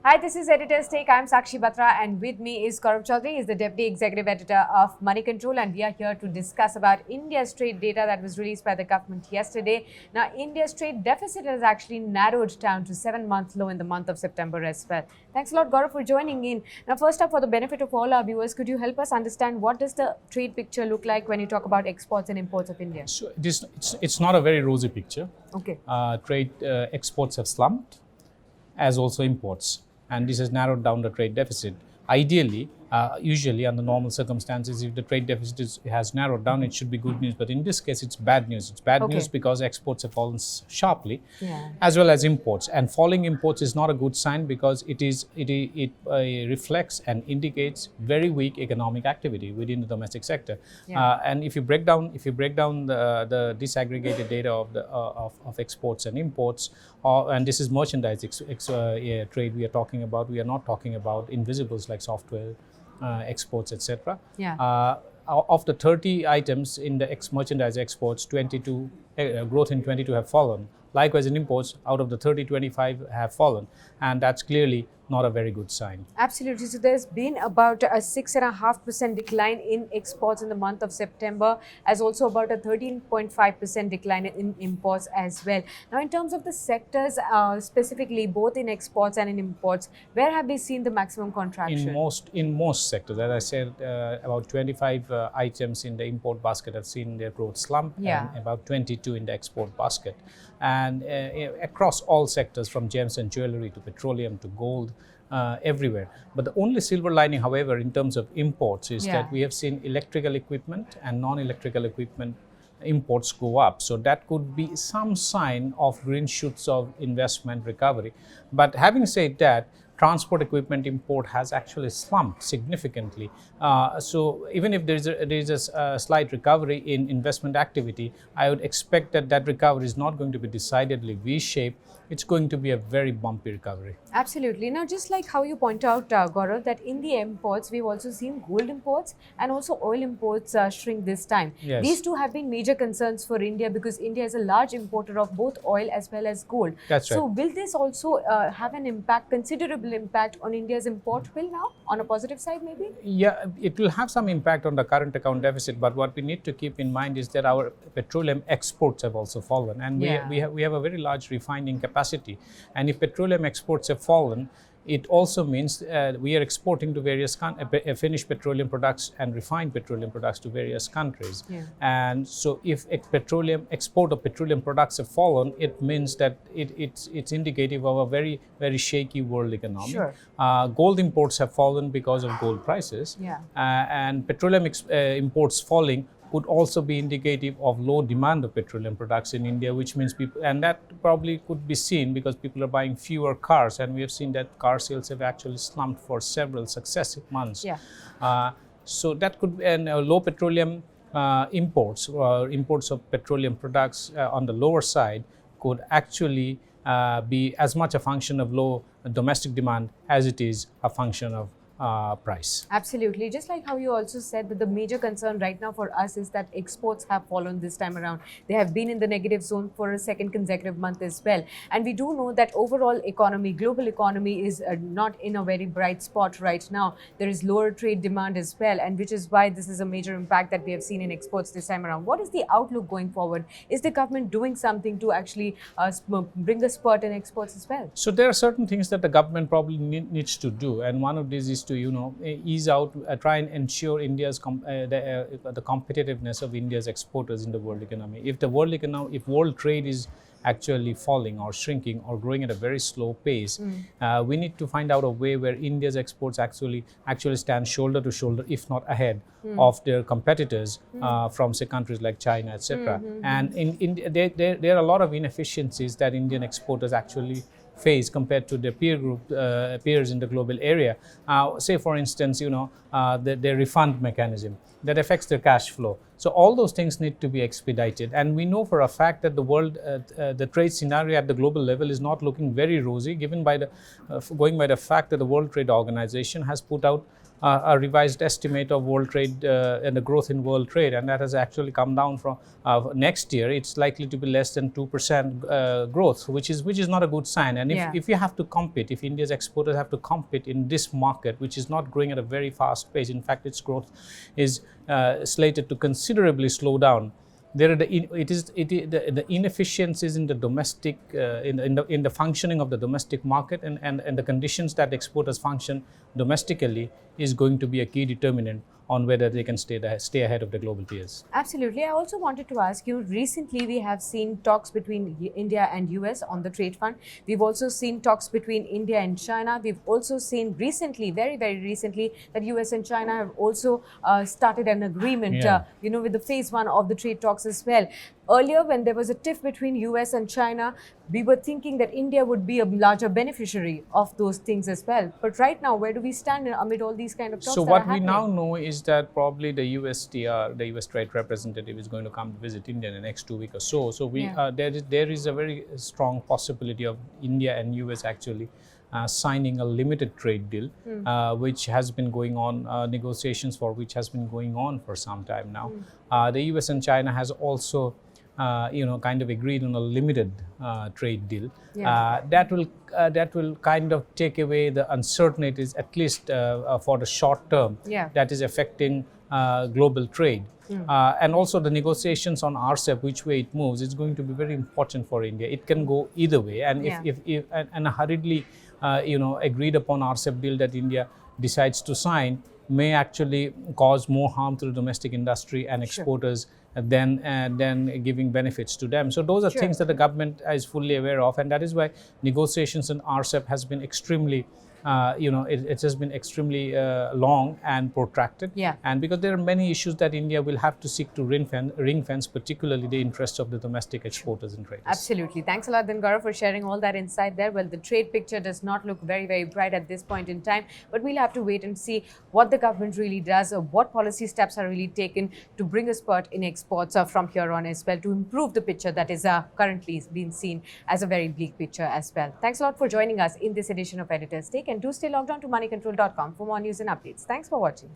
Hi, this is Editor's Take. I'm Sakshi Batra and with me is Gaurav Chaudhary. He's the Deputy Executive Editor of Moneycontrol and we are here to discuss about India's trade data that was released by the government yesterday. Now, India's trade deficit has actually narrowed down to 7-month low in the month of September as well. Thanks a lot, Gaurav, for joining in. Now, first up, for the benefit of all our viewers, could you help us understand what does the trade picture look like when you talk about exports and imports of India? So it's not a very rosy picture. Okay. Trade exports have slumped, as also imports. And this has narrowed down the trade deficit. Ideally, usually under normal circumstances, if the trade deficit has narrowed down, it should be good news. But in this case, it's bad news. It's bad news because exports have fallen sharply, as well as imports. And falling imports is not a good sign because it reflects and indicates very weak economic activity within the domestic sector. And if you break down the disaggregated data of exports and imports, and this is merchandise trade we are talking about. We are not talking about invisibles like software, exports, etc. Of the 30 items in the merchandise exports, 22 growth in 22 have fallen. Likewise, in imports, out of the 30, 25 have fallen, and that's clearly not a very good sign. Absolutely. So there's been about a 6.5% decline in exports in the month of September, as also about a 13.5% decline in imports as well. Now, in terms of the sectors, specifically both in exports and in imports, where have we seen the maximum contraction? In most sectors, as I said, about 25 items in the import basket have seen their growth slump, and about 22 in the export basket. And across all sectors, from gems and jewelry to petroleum to gold, everywhere. But the only silver lining, however, in terms of imports is that we have seen electrical equipment and non-electrical equipment imports go up. So that could be some sign of green shoots of investment recovery. But having said that, transport equipment import has actually slumped significantly. So even if there is a slight recovery in investment activity, I would expect that recovery is not going to be decidedly V-shaped. It's going to be a very bumpy recovery. Absolutely. Now, just like how you point out, Gaurav, that in the imports, we've also seen gold imports and also oil imports shrink this time. Yes. These two have been major concerns for India because India is a large importer of both oil as well as gold. That's right. So will this also have an impact, considerable impact on India's import bill now, on a positive side maybe? Yeah, it will have some impact on the current account deficit, but what we need to keep in mind is that our petroleum exports have also fallen, and we have a very large refining capacity. And if petroleum exports have fallen, it also means we are exporting to various finished petroleum products and refined petroleum products to various countries. And so if export of petroleum products have fallen, it means that it's indicative of a very, very shaky world economy. Gold imports have fallen because of gold prices, and petroleum imports falling could also be indicative of low demand of petroleum products in India, which means people, and that probably could be seen because people are buying fewer cars, and we have seen that car sales have actually slumped for several successive months. So that could be, and low petroleum imports or imports of petroleum products on the lower side could actually be as much a function of low domestic demand as it is a function of price. Absolutely. Just like how you also said that the major concern right now for us is that exports have fallen this time around. They have been in the negative zone for a second consecutive month as well. And we do know that overall economy, global economy is not in a very bright spot right now. There is lower trade demand as well, and which is why this is a major impact that we have seen in exports this time around. What is the outlook going forward? Is the government doing something to actually bring a spurt in exports as well? So there are certain things that the government probably needs to do, and one of these is to ease out, try and ensure India's the competitiveness of India's exporters in the world economy. If world trade is actually falling or shrinking or growing at a very slow pace, we need to find out a way where India's exports actually stand shoulder to shoulder, if not ahead of their competitors from, say, countries like China, etc. And there are a lot of inefficiencies that Indian exporters actually face compared to their peers in the global area. Say, for instance, their refund mechanism that affects their cash flow. So all those things need to be expedited, and we know for a fact that the trade scenario at the global level is not looking very rosy, going by the fact that the World Trade Organization has put out a revised estimate of world trade and the growth in world trade, and that has actually come down from next year. It's likely to be less than 2% growth, which is not a good sign. And if you have to compete, if India's exporters have to compete in this market, which is not growing at a very fast pace, in fact, its growth is slated to considerably slow down. There are the inefficiencies in the domestic in the functioning of the domestic market, and the conditions that exporters function domestically is going to be a key determinant on whether they can stay ahead of the global peers. Absolutely. I also wanted to ask you, recently we have seen talks between India and US on the trade front. We've also seen talks between India and China. We've also seen recently, very, very recently, that US and China have also started an agreement, with the phase 1 of the trade talks as well. Earlier, when there was a tiff between US and China, we were thinking that India would be a larger beneficiary of those things as well. But right now, where do we stand amid all these kind of talks? So what we now know is that probably the USTR, the US Trade Representative, is going to come to visit India in the next 2 weeks or so. So there is a very strong possibility of India and US actually signing a limited trade deal, which has been going on, negotiations for which has been going on for some time now. The US and China has also kind of agreed on a limited trade deal. That will kind of take away the uncertainties, at least for the short term, that is affecting global trade. And also the negotiations on RCEP, which way it moves, is going to be very important for India. It can go either way, and if a hurriedly agreed upon RCEP deal that India decides to sign may actually cause more harm to the domestic industry and exporters than giving benefits to them. So those are things that the government is fully aware of, and that is why negotiations on RCEP has been extremely it has been extremely long and protracted, and because there are many issues that India will have to seek to ring fence, particularly the interests of the domestic exporters and traders. Absolutely. Thanks a lot, then, Gaurav, for sharing all that insight there. Well, the trade picture does not look very, very bright at this point in time, but we'll have to wait and see what the government really does, or what policy steps are really taken to bring a spurt in exports from here on as well, to improve the picture that is currently being seen as a very bleak picture as well. Thanks a lot for joining us in this edition of Editor's Take, and do stay logged on to moneycontrol.com for more news and updates. Thanks for watching.